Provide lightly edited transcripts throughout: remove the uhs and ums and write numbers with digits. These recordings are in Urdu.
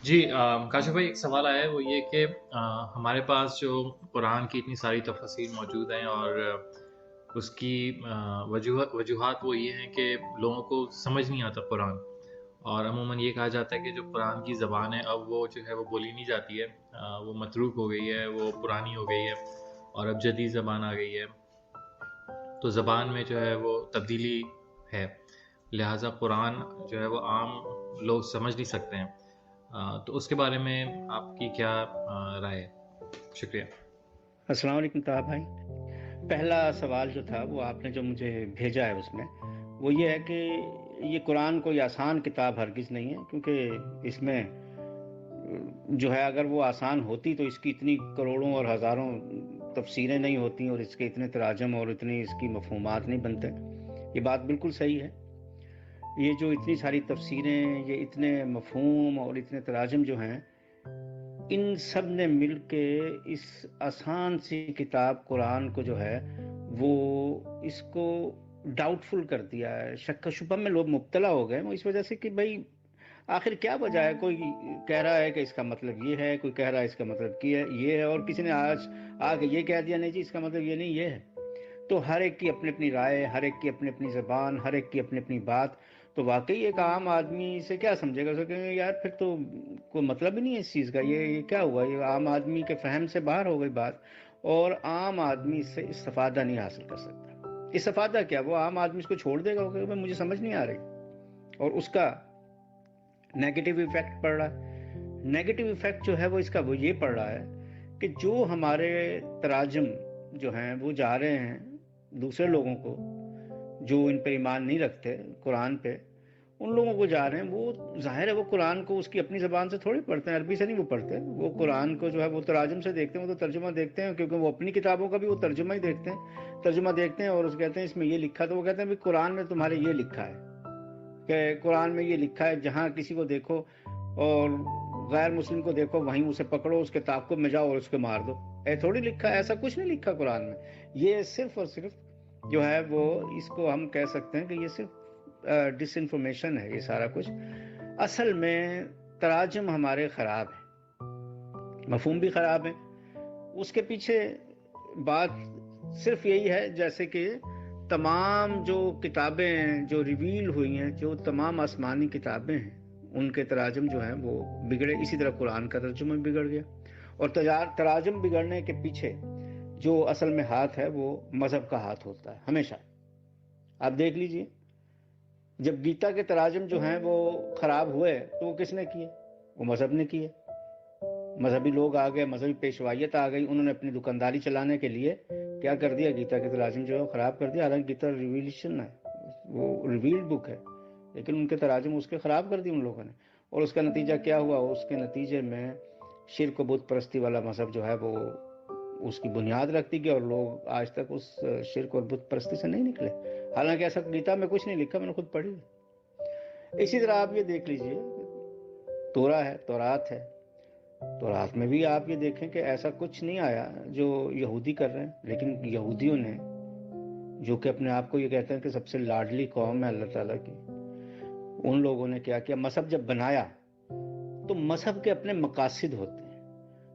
جی کاشف بھائی، ایک سوال آیا ہے، وہ یہ کہ ہمارے پاس جو قرآن کی اتنی ساری تفاسیر موجود ہیں، اور اس کی وجوہات وہ یہ ہیں کہ لوگوں کو سمجھ نہیں آتا قرآن، اور عموماً یہ کہا جاتا ہے کہ جو قرآن کی زبان ہے اب وہ جو ہے وہ بولی نہیں جاتی ہے، وہ متروک ہو گئی ہے، وہ پرانی ہو گئی ہے، اور اب جدید زبان آ گئی ہے، تو زبان میں جو ہے وہ تبدیلی ہے، لہٰذا قرآن جو ہے وہ عام لوگ سمجھ نہیں سکتے ہیں، تو اس کے بارے میں آپ کی کیا رائے ہے؟ شکریہ۔ السلام علیکم طاہر بھائی۔ پہلا سوال جو تھا وہ آپ نے جو مجھے بھیجا ہے اس میں وہ یہ ہے کہ یہ قرآن کوئی آسان کتاب ہرگز نہیں ہے، کیونکہ اس میں جو ہے اگر وہ آسان ہوتی تو اس کی اتنی کروڑوں اور ہزاروں تفسیریں نہیں ہوتی، اور اس کے اتنے تراجم اور اتنی اس کی مفہومات نہیں بنتے۔ یہ بات بالکل صحیح ہے۔ یہ جو اتنی ساری تفسیریں، یہ اتنے مفہوم اور اتنے تراجم جو ہیں، ان سب نے مل کے اس آسان سی کتاب قرآن کو جو ہے وہ اس کو ڈاؤٹ فل کر دیا ہے، شک و شبہ میں لوگ مبتلا ہو گئے، اس وجہ سے کہ بھائی آخر کیا وجہ ہے؟ کوئی کہہ رہا ہے کہ اس کا مطلب یہ ہے، کوئی کہہ رہا ہے اس کا مطلب یہ ہے، اور کسی نے آج آ کے یہ کہہ دیا نہیں جی اس کا مطلب یہ نہیں، یہ ہے۔ تو ہر ایک کی اپنی اپنی رائے، ہر ایک کی اپنی اپنی زبان، ہر ایک کی اپنی اپنی بات۔ تو واقعی ایک عام آدمی سے کیا سمجھے گا؟ کہ یار پھر تو کوئی مطلب ہی نہیں ہے اس چیز کا، یہ کیا ہوا؟ یہ عام آدمی کے فہم سے باہر ہو گئی بات، اور عام آدمی اس سے استفادہ نہیں حاصل کر سکتا۔ استفادہ کیا، وہ عام آدمی اس کو چھوڑ دے گا، وہ کہے گا مجھے سمجھ نہیں آ رہی، اور اس کا نیگیٹو ایفیکٹ پڑ رہا ہے۔ نیگیٹو ایفیکٹ جو ہے وہ اس کا وہ یہ پڑ رہا ہے کہ جو ہمارے تراجم جو ہیں وہ جا رہے ہیں دوسرے لوگوں کو، جو ان پہ ایمان نہیں رکھتے قرآن پہ، ان لوگوں کو جا رہے ہیں، وہ ظاہر ہے وہ قرآن کو اس کی اپنی زبان سے تھوڑی پڑھتے ہیں، عربی سے نہیں وہ پڑھتے، وہ قرآن کو جو ہے وہ تراجم سے دیکھتے ہیں، وہ تو ترجمہ دیکھتے ہیں، کیونکہ وہ اپنی کتابوں کا بھی وہ ترجمہ ہی دیکھتے ہیں، ترجمہ دیکھتے ہیں، اور اس کہتے ہیں اس میں یہ لکھا، تو وہ کہتے ہیں قرآن میں تمہارے یہ لکھا ہے، کہ قرآن میں یہ لکھا ہے، جہاں کسی کو دیکھو اور غیر مسلم کو دیکھو وہیں اسے پکڑو، اس کے تعاقب میں جاؤ اور اس کو مار دو، اے تھوڑی لکھا ہے، ایسا کچھ نہیں لکھا قرآن میں۔ یہ صرف اور صرف جو ہے وہ اس کو ہم کہہ سکتے ہیں کہ یہ صرف ڈس انفارمیشن ہے، یہ سارا کچھ اصل میں تراجم ہمارے خراب ہیں، مفہوم بھی خراب ہے۔ اس کے پیچھے بات صرف یہی ہے جیسے کہ تمام جو کتابیں ہیں جو ریویل ہوئی ہیں، جو تمام آسمانی کتابیں ہیں، ان کے تراجم جو ہیں وہ بگڑے، اسی طرح قرآن کا ترجمہ بگڑ گیا، اور تراجم بگڑنے کے پیچھے جو اصل میں ہاتھ ہے وہ مذہب کا ہاتھ ہوتا ہے ہمیشہ۔ آپ دیکھ لیجئے، جب گیتا کے تراجم جو ہیں وہ خراب ہوئے تو وہ کس نے کیے؟ وہ مذہب نے کیے۔ مذہبی لوگ آ گئے، مذہبی پیشوائیت آ گئی، انہوں نے اپنی دکانداری چلانے کے لیے کیا کر دیا؟ گیتا کے تراجم جو ہے خراب کر دیا، حالانکہ گیتا ریویلیشن ہے، وہ ریویلڈ بک ہے، لیکن ان کے تراجم اس کے خراب کر دی ان لوگوں نے، اور اس کا نتیجہ کیا ہوا؟ اس کے نتیجے میں شرک و بت پرستی والا مذہب جو ہے وہ اس کی بنیاد رکھتی گئی، اور لوگ آج تک اس شرک اور بت پرستی سے نہیں نکلے، حالانکہ ایسا گیتا میں کچھ نہیں لکھا، میں نے خود پڑھی۔ اسی طرح آپ یہ دیکھ لیجئے، تورا ہے، تورات ہے، تورات میں بھی آپ یہ دیکھیں کہ ایسا کچھ نہیں آیا جو یہودی کر رہے ہیں، لیکن یہودیوں نے جو کہ اپنے آپ کو یہ کہتے ہیں کہ سب سے لاڈلی قوم ہے اللہ تعالیٰ کی، ان لوگوں نے کیا کیا؟ مذہب جب بنایا تو مذہب کے اپنے مقاصد ہوتے ہیں،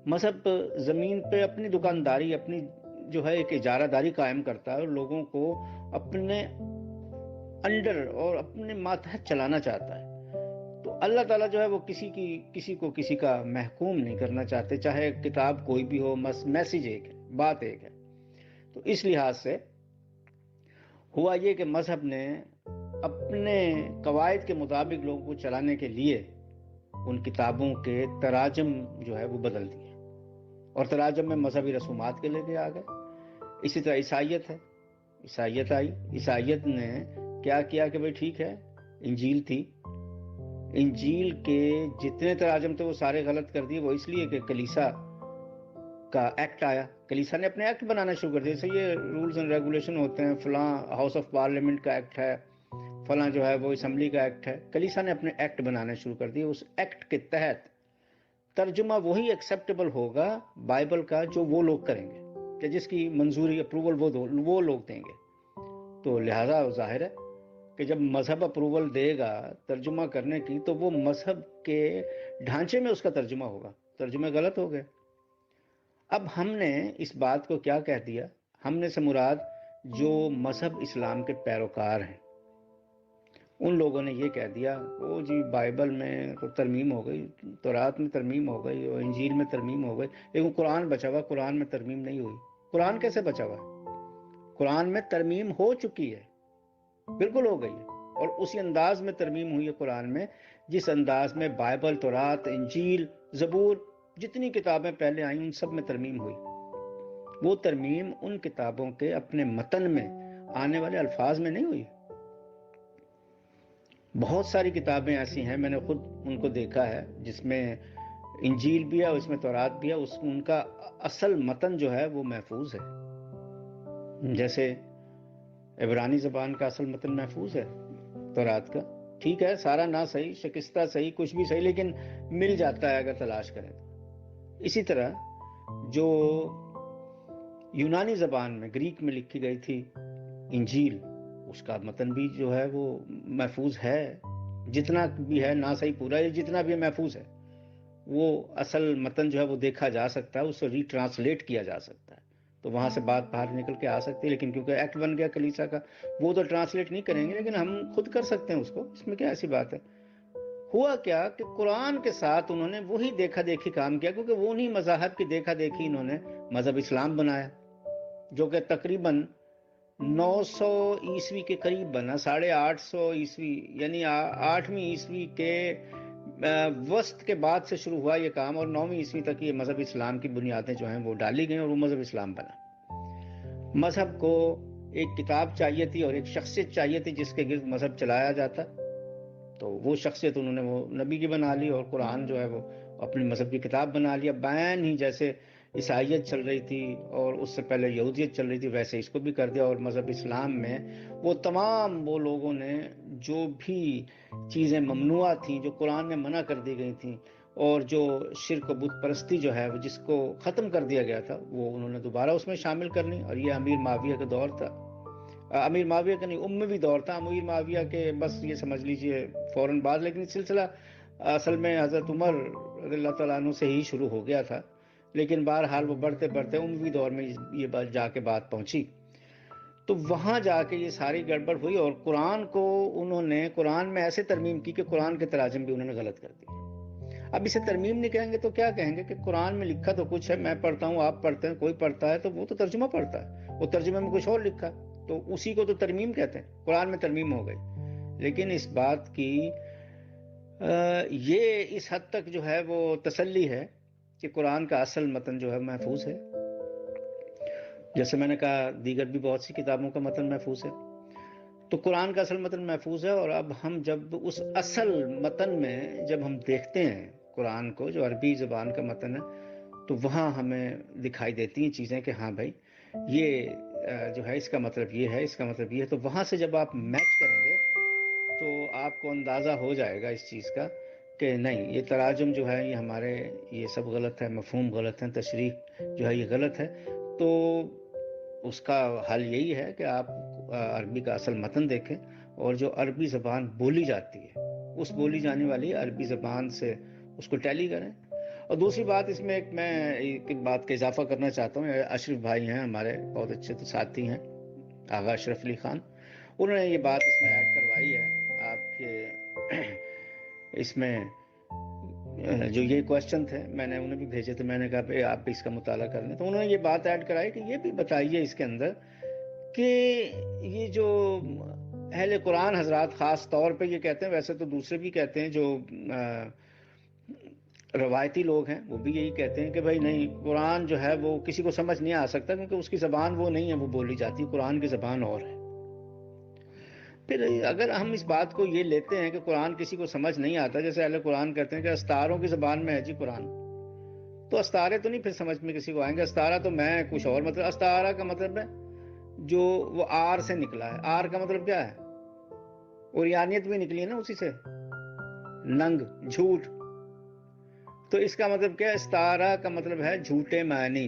مذہب زمین پہ اپنی دکانداری، اپنی جو ہے ایک اجارہ داری قائم کرتا ہے، اور لوگوں کو اپنے انڈر اور اپنے ماتحت چلانا چاہتا ہے۔ تو اللہ تعالیٰ جو ہے وہ کسی کو کسی کا محکوم نہیں کرنا چاہتے، چاہے کتاب کوئی بھی ہو، میسیج ایک ہے، بات ایک ہے۔ تو اس لحاظ سے ہوا یہ کہ مذہب نے اپنے قواعد کے مطابق لوگوں کو چلانے کے لیے ان کتابوں کے تراجم جو ہے وہ بدل دیے، اور تراجم میں مذہبی رسومات کے لے کے آ گئے۔ اسی طرح عیسائیت ہے، عیسائیت آئی، عیسائیت نے کیا کیا کہ بھئی ٹھیک ہے، انجیل تھی، انجیل کے جتنے تراجم تھے وہ سارے غلط کر دیے، وہ اس لیے کہ کلیسا کا ایکٹ آیا، کلیسا نے اپنے ایکٹ بنانا شروع کر دیا، جیسے یہ رولز اینڈ ریگولیشن ہوتے ہیں، فلاں ہاؤس آف پارلیمنٹ کا ایکٹ ہے، فلاں جو ہے وہ اسمبلی کا ایکٹ ہے، کلیسا نے اپنے ایکٹ بنانا شروع کر دیا، اس ایکٹ کے تحت ترجمہ وہی ایکسیپٹیبل ہوگا بائبل کا جو وہ لوگ کریں گے، کہ جس کی منظوری اپروول وہ لوگ دیں گے۔ تو لہٰذا ظاہر ہے کہ جب مذہب اپروول دے گا ترجمہ کرنے کی تو وہ مذہب کے ڈھانچے میں اس کا ترجمہ ہوگا. ترجمہ غلط ہو گیا. اب ہم نے اس بات کو کیا کہہ دیا, ہم نے سے مراد جو مذہب اسلام کے پیروکار ہیں ان لوگوں نے یہ کہہ دیا وہ جی بائبل میں تو ترمیم ہو گئی, تورات میں ترمیم ہو گئی اور انجیل میں ترمیم ہو گئی, لیکن قرآن بچا ہوا, قرآن میں ترمیم نہیں ہوئی. قرآن کیسے بچا ہوا ہے؟ قرآن میں ترمیم ہو چکی ہے, بالکل ہو گئی ہے, اور اسی انداز میں ترمیم ہوئی ہے قرآن میں جس انداز میں بائبل, تورات, انجیل, زبور جتنی کتابیں پہلے آئیں ان سب میں ترمیم ہوئی. وہ ترمیم ان کتابوں کے اپنے متن میں آنے والے الفاظ میں نہیں ہوئی. بہت ساری کتابیں ایسی ہیں, میں نے خود ان کو دیکھا ہے, جس میں انجیل بھی ہے, اس میں تورات بھی ہے, ان کا اصل متن جو ہے وہ محفوظ ہے. جیسے عبرانی زبان کا اصل متن محفوظ ہے تورات کا, ٹھیک ہے سارا نہ صحیح, شکستہ صحیح, کچھ بھی صحیح, لیکن مل جاتا ہے اگر تلاش کریں تو. اسی طرح جو یونانی زبان میں, گریک میں لکھی گئی تھی انجیل, اس کا متن بھی جو ہے وہ محفوظ ہے, جتنا بھی ہے نہ صحیح پورا, یہ جتنا بھی محفوظ ہے وہ اصل متن جو ہے وہ دیکھا جا سکتا ہے, اس کو ری ٹرانسلیٹ کیا جا سکتا ہے, تو وہاں سے بات باہر نکل کے آ سکتی ہے. لیکن کیونکہ ایکٹ بن گیا کلیسا کا, وہ تو ٹرانسلیٹ نہیں کریں گے, لیکن ہم خود کر سکتے ہیں اس کو, اس میں کیا ایسی بات ہے. ہوا کیا کہ قرآن کے ساتھ انہوں نے وہی دیکھا دیکھی کام کیا, کیونکہ وہ انہی مذاہب کی دیکھا دیکھی انہوں نے مذہب اسلام بنایا, جو کہ تقریباً 900 عیسوی کے قریب بنا, 850 عیسوی یعنی 8ویں عیسوی کے وسط کے بعد سے شروع ہوا یہ کام, اور 9ویں عیسوی تک یہ مذہب اسلام کی بنیادیں جو ہیں وہ ڈالی گئیں اور وہ مذہب اسلام بنا. مذہب کو ایک کتاب چاہیے تھی اور ایک شخصیت چاہیے تھی جس کے گرد مذہب چلایا جاتا, تو وہ شخصیت انہوں نے وہ نبی کی بنا لی, اور قرآن جو ہے وہ اپنی مذہب کی کتاب بنا لیا. بین ہی جیسے عیسائیت چل رہی تھی اور اس سے پہلے یہودیت چل رہی تھی, ویسے اس کو بھی کر دیا. اور مذہب اسلام میں وہ تمام وہ لوگوں نے جو بھی چیزیں ممنوع تھیں, جو قرآن میں منع کر دی گئی تھیں, اور جو شرک و بت پرستی جو ہے جس کو ختم کر دیا گیا تھا, وہ انہوں نے دوبارہ اس میں شامل کر لی. اور یہ امیر معاویہ کا دور تھا, امیر معاویہ کا نہیں, اموی دور تھا. امیر معاویہ کے بس یہ سمجھ لیجئے فوراً بعد, لیکن سلسلہ اصل میں حضرت عمر رضی اللہ تعالیٰ عنہ سے ہی شروع ہو گیا تھا, لیکن بہرحال وہ بڑھتے بڑھتے اموی دور میں یہ بات جا کے بات پہنچی. تو وہاں جا کے یہ ساری گڑبڑ ہوئی, اور قرآن کو انہوں نے قرآن میں ایسے ترمیم کی کہ قرآن کے تراجم بھی انہوں نے غلط کر دیے. اب اسے ترمیم نہیں کہیں گے تو کیا کہیں گے کہ قرآن میں لکھا تو کچھ ہے, میں پڑھتا ہوں, آپ پڑھتے ہیں, کوئی پڑھتا ہے تو وہ تو ترجمہ پڑھتا ہے, وہ ترجمے میں کچھ اور لکھا, تو اسی کو تو ترمیم کہتے ہیں. قرآن میں ترمیم ہو گئی, لیکن اس بات کی یہ اس حد تک جو ہے وہ تسلی ہے کہ قرآن کا اصل متن جو ہے محفوظ ہے. جیسے میں نے کہا دیگر بھی بہت سی کتابوں کا متن محفوظ ہے, تو قرآن کا اصل متن محفوظ ہے. اور اب ہم جب اس اصل متن میں جب ہم دیکھتے ہیں قرآن کو, جو عربی زبان کا متن ہے, تو وہاں ہمیں دکھائی دیتی ہیں چیزیں کہ ہاں بھائی یہ جو ہے اس کا مطلب یہ ہے, اس کا مطلب یہ ہے. تو وہاں سے جب آپ میچ کریں گے تو آپ کو اندازہ ہو جائے گا اس چیز کا کہ نہیں, یہ تراجم جو ہے یہ ہمارے یہ سب غلط ہے, مفہوم غلط ہے, تشریح جو ہے یہ غلط ہے. تو اس کا حل یہی ہے کہ آپ عربی کا اصل متن دیکھیں, اور جو عربی زبان بولی جاتی ہے اس بولی جانے والی عربی زبان سے اس کو ٹیلی کریں. اور دوسری بات اس میں میں ایک بات کا اضافہ کرنا چاہتا ہوں. اشرف بھائی ہیں ہمارے بہت اچھے تو ساتھی ہیں, آغا اشرف علی خان, انہوں نے یہ بات اس میں ایڈ کروائی ہے آپ کے اس میں جو یہ کوشچن تھے میں نے انہیں بھی بھیجے تھے, میں نے کہا بھائی آپ بھی اس کا مطالعہ کر لیں, تو انہوں نے یہ بات ایڈ کرائی کہ یہ بھی بتائیے اس کے اندر کہ یہ جو اہل قرآن حضرات خاص طور پہ یہ کہتے ہیں, ویسے تو دوسرے بھی کہتے ہیں, جو روایتی لوگ ہیں وہ بھی یہی کہتے ہیں کہ بھائی نہیں, قرآن جو ہے وہ کسی کو سمجھ نہیں آ سکتا کیونکہ اس کی زبان وہ نہیں ہے, وہ بولی جاتی, قرآن کی زبان اور ہے. پھر اگر ہم اس بات کو یہ لیتے ہیں کہ قرآن کسی کو سمجھ نہیں آتا, جیسے اہل قرآن کہتے ہیں کہ استاروں کی زبان میں ہے جی قرآن, تو استارے تو نہیں پھر سمجھ میں کسی کو آئیں گے. استارہ تو میں کچھ اور مطلب, استارہ کا مطلب ہے جو وہ آر سے نکلا ہے. آر کا مطلب کیا ہے, اوریانیت بھی نکلی ہے نا اسی سے, ننگ, جھوٹ. تو اس کا مطلب کیا ہے, استارہ کا مطلب ہے جھوٹے معنی.